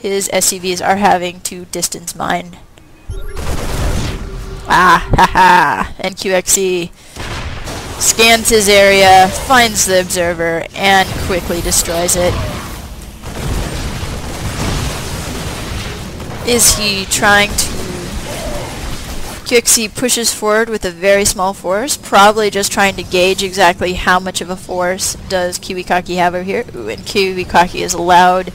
his SCVs are having to distance mine. Ah, haha! And QXC scans his area, finds the observer, and quickly destroys it. Is he trying to... QXC pushes forward with a very small force, probably just trying to gauge exactly how much of a force does KiWikaki have over here. Ooh, and KiWikaki is allowed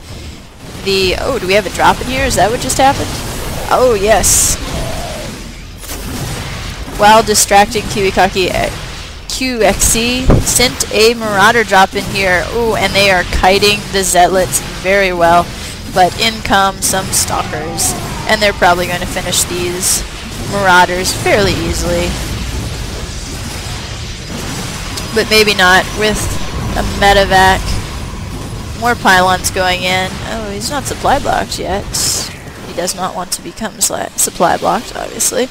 the... Oh, do we have a drop in here? Is that what just happened? Oh, yes. While distracting KiWikaki, QXC sent a Marauder drop in here. Ooh, and they are kiting the Zealots very well. But in come some Stalkers, and they're probably going to finish these Marauders fairly easily. But maybe not with a medevac. More pylons going in. Oh, he's not supply blocked yet. He does not want to become supply blocked, obviously.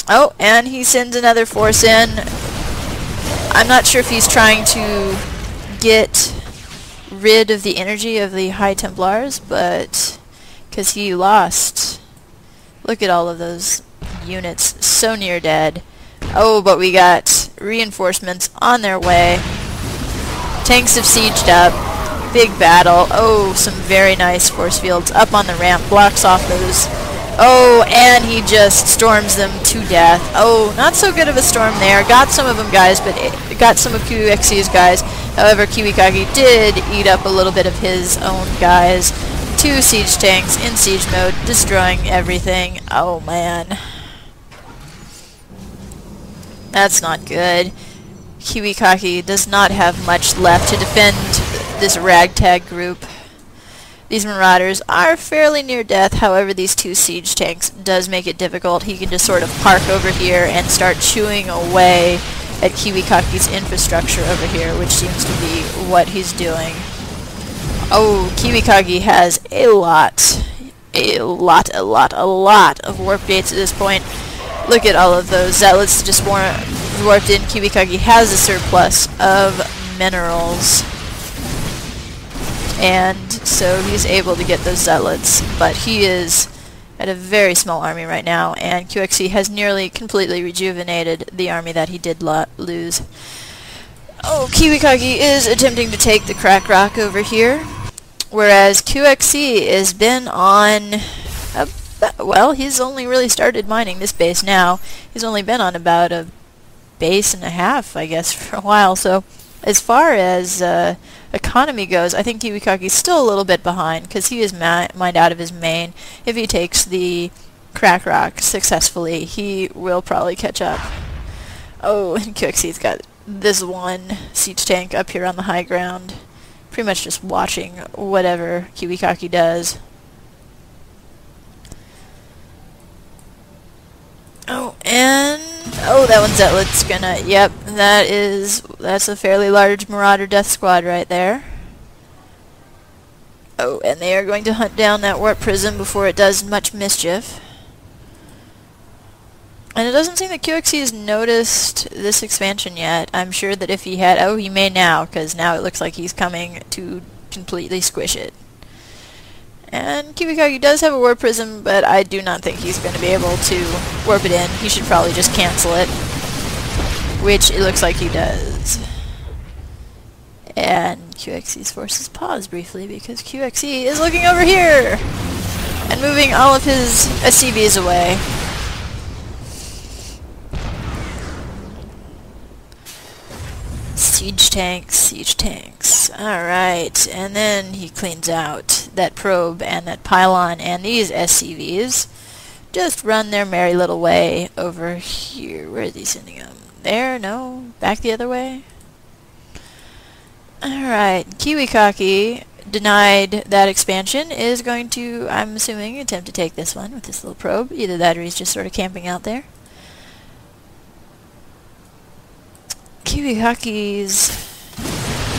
Oh, and he sends another force in. I'm not sure if he's trying to get rid of the energy of the High Templars, but because he lost. Look at all of those units, so near dead. Oh, but we got reinforcements on their way. Tanks have sieged up. Big battle. Oh, some very nice force fields up on the ramp. Blocks off those. Oh, and he just storms them to death. Oh, not so good of a storm there. Got some of them guys, but got some of QXC's guys. However, KiWikaki did eat up a little bit of his own guys. 2 siege tanks in siege mode, destroying everything. Oh, man. That's not good. KiWikaki does not have much left to defend this ragtag group. These Marauders are fairly near death, however these 2 siege tanks does make it difficult. He can just sort of park over here and start chewing away at KiWikaki's infrastructure over here, which seems to be what he's doing. Oh, KiWikaki has a lot of warp gates at this point. Look at all of those Zealots just warped in. KiWikaki has a surplus of minerals. And so he's able to get those Zealots, but he is at a very small army right now, and QXC has nearly completely rejuvenated the army that he did lose. Oh, KiWikaki is attempting to take the Crack Rock over here, whereas QXC has been on... well, he's only really started mining this base now. He's only been on about a base and a half, I guess, for a while, so as far as economy goes, I think KiWikaki's still a little bit behind, because he is mined out of his main. If he takes the Crack Rock successfully, he will probably catch up. Oh, and QXC's got this one siege tank up here on the high ground, pretty much just watching whatever KiWikaki does. Oh, and... oh, that one's Zealot's gonna... yep, that's a fairly large Marauder death squad right there. Oh, and they are going to hunt down that warp prism before it does much mischief. And it doesn't seem that QXC has noticed this expansion yet. I'm sure that if he had... oh, he may now, because now it looks like he's coming to completely squish it. And KiWikaki does have a warp prism, but I do not think he's going to be able to warp it in. He should probably just cancel it, which it looks like he does. And QXC's forces pause briefly because QXC is looking over here and moving all of his SCVs away. Siege tanks. Alright, and then he cleans out that probe and that pylon, and these SCVs just run their merry little way over here. Where are these sending them? There? No? Back the other way? Alright, KiWikaki, denied that expansion, is going to, I'm assuming, attempt to take this one with this little probe. Either that or he's just sort of camping out there. KiWikaki's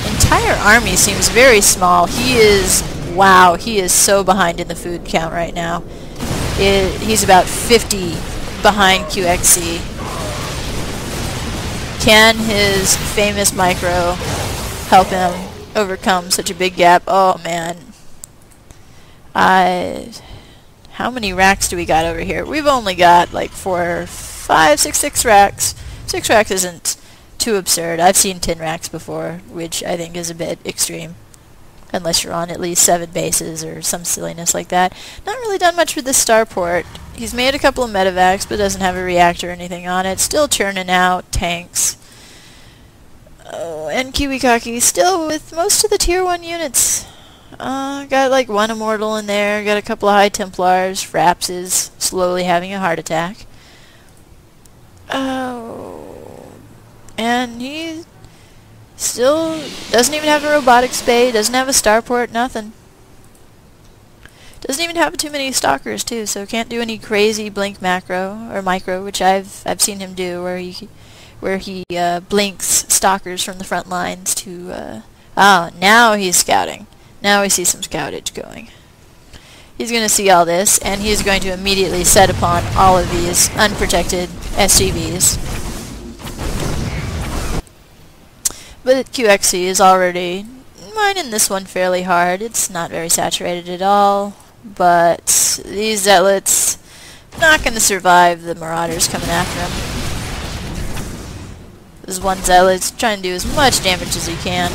entire army seems very small. He is, wow, he is so behind in the food count right now. He's about 50 behind QXC. Can his famous micro help him overcome such a big gap? Oh, man. How many racks do we got over here? We've only got like 4, 5, 6 racks. 6 racks isn't too absurd. I've seen 10 racks before, which I think is a bit extreme. Unless you're on at least 7 bases or some silliness like that. Not really done much with this starport. He's made a couple of medevacs, but doesn't have a reactor or anything on it. Still churning out tanks. Oh, and KiWikaki still with most of the tier 1 units. Got like 1 Immortal in there, got a couple of High Templars. Fraps is slowly having a heart attack. Oh, and he still doesn't even have a robotics bay, doesn't have a starport, nothing. Doesn't even have too many stalkers too, so can't do any crazy blink macro or micro, which I've seen him do, where he blinks stalkers from the front lines to. Oh, now he's scouting. Now we see some scoutage going. He's going to see all this, and he's going to immediately set upon all of these unprotected SCVs. But QXC is already mining this one fairly hard. It's not very saturated at all, but these zealots not going to survive the marauders coming after him. This one zealot's trying to do as much damage as he can.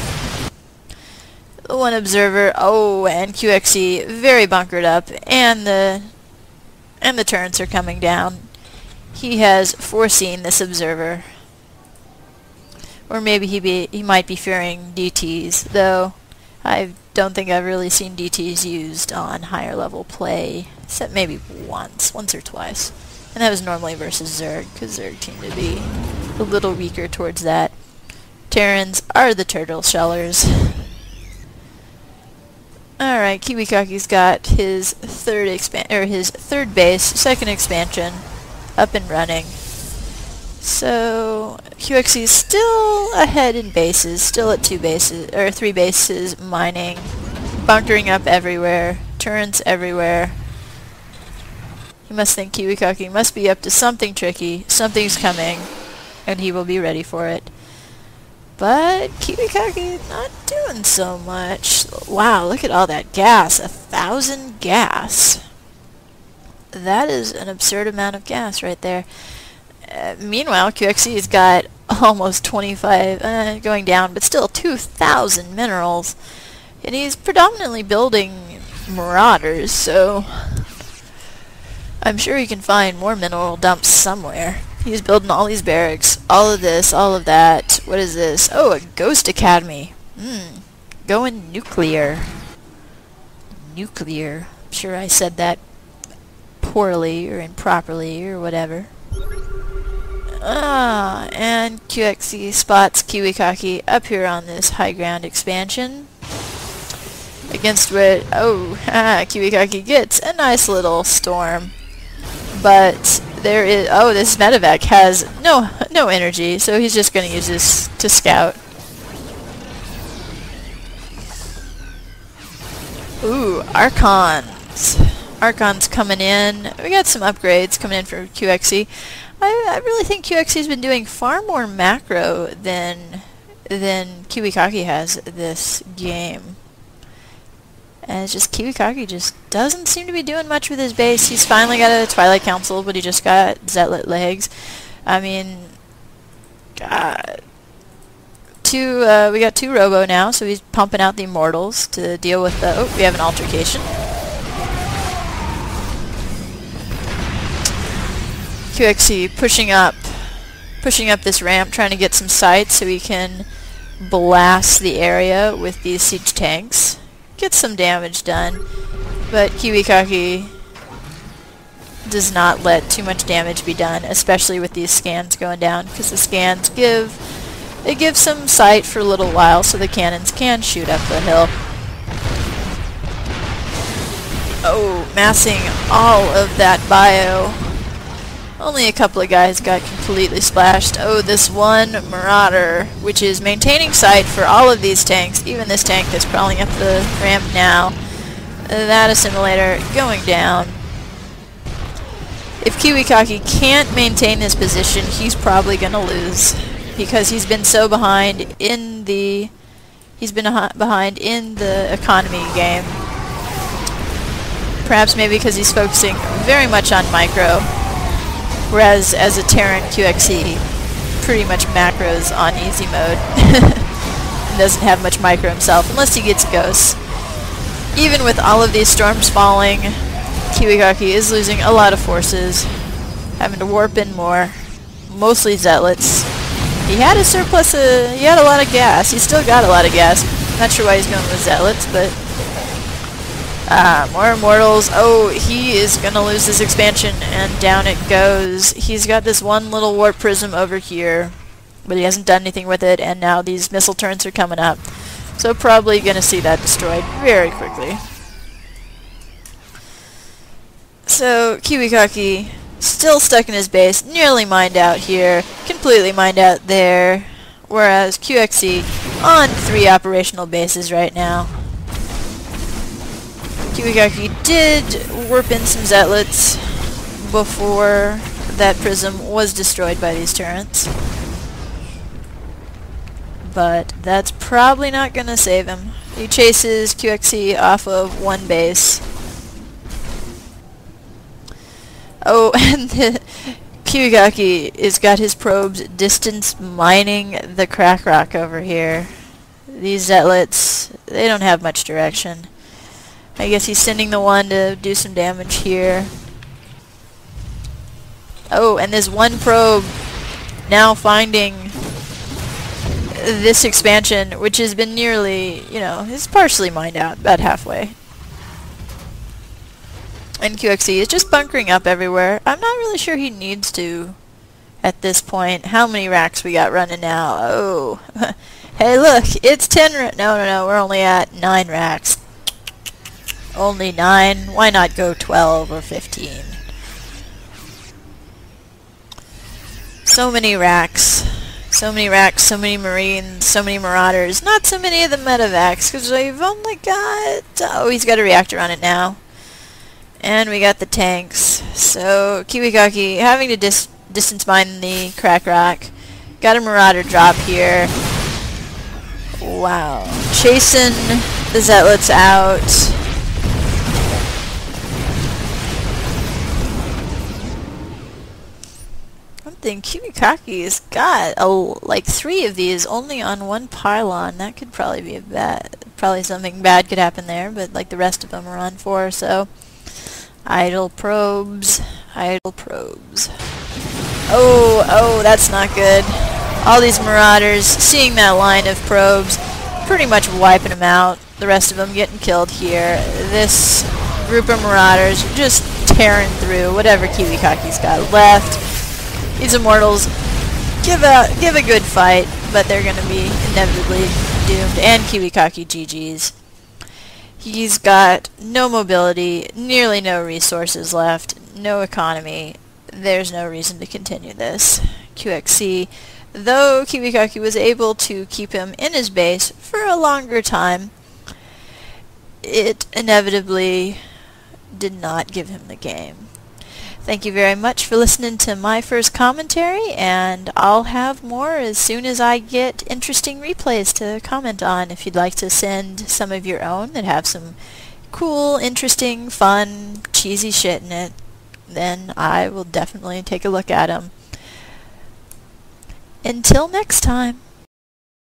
The one observer, oh, and QXC very bunkered up, and the turrets are coming down. He has foreseen this observer. Or maybe he might be fearing DTs, though I don't think I've really seen DTs used on higher level play, except maybe once or twice. And that was normally versus Zerg, because Zerg seemed to be a little weaker towards that. Terrans are the turtle shellers. Alright, KiWikaki's got his third base, second expansion, up and running. So QXC is still ahead in bases, still at 3 bases mining, bunkering up everywhere, turrets everywhere. He must think KiWikaki must be up to something tricky, something's coming, and he will be ready for it. But KiWikaki not doing so much. Wow, look at all that gas, 1,000 gas. That is an absurd amount of gas right there. Meanwhile, QXC's got almost 25, going down, but still 2,000 minerals. And he's predominantly building marauders, so I'm sure he can find more mineral dumps somewhere. He's building all these barracks, all of this, all of that. What is this? Oh, a Ghost Academy. Going nuclear. Nuclear. I'm sure I said that poorly or improperly or whatever. And QXC spots KiWikaki up here on this high ground expansion. Against what, KiWikaki gets a nice little storm. But there is, this medevac has no energy, so he's just going to use this to scout. Ooh, Archons. Archons coming in. We got some upgrades coming in for QXC. I really think QXC's been doing far more macro than KiWikaki has this game. And it's just KiWikaki just doesn't seem to be doing much with his base. He's finally got a Twilight Council, but he just got Zealot legs. I mean, we got 2 Robo now, so he's pumping out the Immortals to deal with the... Oh, we have an altercation. QXC pushing up this ramp, trying to get some sight so he can blast the area with these siege tanks. Get some damage done, but KiWikaki does not let too much damage be done, especially with these scans going down, because the scans give some sight for a little while so the cannons can shoot up the hill. Oh, massing all of that bio. Only a couple of guys got completely splashed. Oh, this one Marauder, which is maintaining sight for all of these tanks, even this tank that's crawling up the ramp now. That assimilator going down. If KiWikaki can't maintain his position, he's probably going to lose, because he's been so behind in the economy game. Perhaps maybe because he's focusing very much on micro, whereas as a Terran, QXE pretty much macros on easy mode. And doesn't have much micro himself, unless he gets ghosts. Even with all of these storms falling, KiWikaki is losing a lot of forces, having to warp in more, mostly zealots. He had a surplus, he had a lot of gas. He still got a lot of gas. Not sure why he's going with zealots, but more immortals. Oh, he is going to lose this expansion, and down it goes. He's got this one little warp prism over here, but he hasn't done anything with it, and now these missile turrets are coming up. So probably going to see that destroyed very quickly. So KiWikaki still stuck in his base, nearly mined out here, completely mined out there, whereas QXE on 3 operational bases right now. KiWikaki did warp in some zealots before that prism was destroyed by these turrets. But that's probably not going to save him. He chases QXE off of 1 base. Oh, and KiWikaki has got his probes distance mining the crack rock over here. These zealots, they don't have much direction. I guess he's sending the one to do some damage here. Oh, and this one probe now finding this expansion, which has been nearly, you know, is partially mined out, about halfway. And QXE is just bunkering up everywhere. I'm not really sure he needs to at this point. How many racks we got running now? Oh. Hey, look, it's 10 no, we're only at 9 racks. Only 9? Why not go 12 or 15? So many racks. So many racks, so many marines, so many marauders. Not so many of the medevacs, because we've only got... Oh, he's got a reactor on it now. And we got the tanks. So, KiWikaki having to distance mine the crack rock. Got a marauder drop here. Wow. Chasing the zealots out. One thing, KiWikaki's got like 3 of these only on 1 pylon. That could probably be probably something bad could happen there, but like the rest of them are on 4, so idle probes, idle probes. Oh, that's not good. All these marauders, seeing that line of probes, pretty much wiping them out. The rest of them getting killed here. This group of marauders just tearing through whatever KiWikaki's got left. These immortals give a good fight, but they're going to be inevitably doomed. And KiWikaki GG's. He's got no mobility, nearly no resources left, no economy. There's no reason to continue this. QXE, though KiWikaki was able to keep him in his base for a longer time, it inevitably did not give him the game. Thank you very much for listening to my first commentary, and I'll have more as soon as I get interesting replays to comment on. If you'd like to send some of your own that have some cool, interesting, fun, cheesy shit in it, then I will definitely take a look at them. Until next time.